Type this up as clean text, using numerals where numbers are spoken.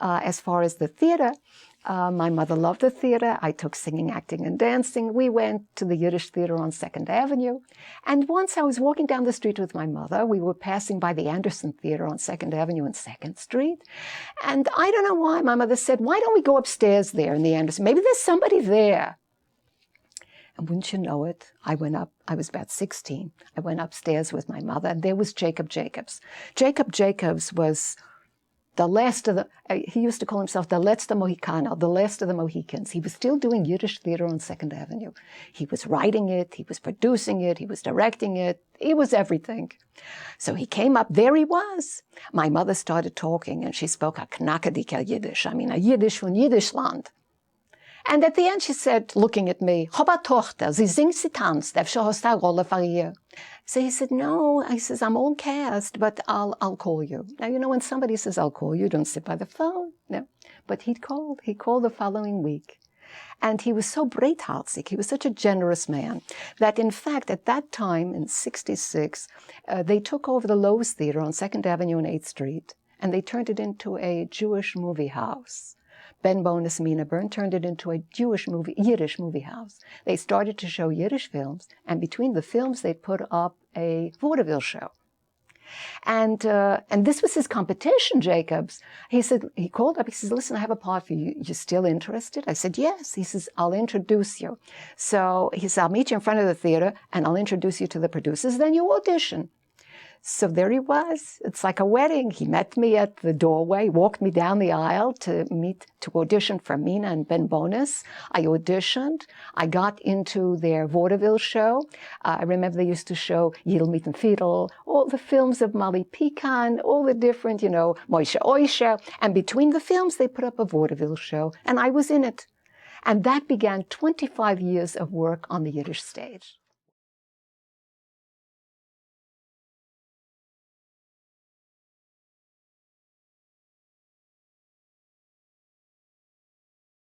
As far as the theater, my mother loved the theater. I took singing, acting, and dancing. We went to the Yiddish theater on 2nd Avenue. And once I was walking down the street with my mother. We were passing by the Anderson Theater on 2nd Avenue and 2nd Street. And I don't know why, my mother said, why don't we go upstairs there in the Anderson? Maybe there's somebody there. And wouldn't you know it, I went up, I was about 16. I went upstairs with my mother, and there was Jacob Jacobs. Jacob Jacobs was the last of the, he used to call himself the letzte Mohicano, the last of the Mohicans. He was still doing Yiddish theater on 2nd Avenue. He was writing it, he was producing it, he was directing it, he was everything. So he came up, there he was. My mother started talking, and she spoke a knackediker Yiddish, I mean a Yiddish von Yiddishland. And at the end she said, looking at me, "Hoba Tochter, sie singt, sie tanzt, efscher hast du eine Rolle für ihr?" So he said, no, I says, I'm all cast, but I'll call you. Now, you know, when somebody says, I'll call you, don't sit by the phone. No. But he called the following week. And he was so breitherzig, he was such a generous man, that in fact, at that time, in '66, they took over the Lowe's Theater on 2nd Avenue and 8th Street, and they turned it into a Jewish movie house. Ben Bonus, Mina Byrne turned it into a Yiddish movie house. They started to show Yiddish films, and between the films, they put up a vaudeville show. And this was his competition, Jacobs. He said, he called up, he says, listen, I have a part for you. You still interested? I said, yes. He says, I'll introduce you. So he said, I'll meet you in front of the theater, and I'll introduce you to the producers, then you audition. So there he was. It's like a wedding. He met me at the doorway, walked me down the aisle to audition for Mina and Ben Bonus. I auditioned. I got into their vaudeville show. I remember they used to show Yidel Meet and Fiedel, all the films of Molly Pecan, all the different, you know, Moishe Oisha. And between the films, they put up a vaudeville show, and I was in it. And that began 25 years of work on the Yiddish stage.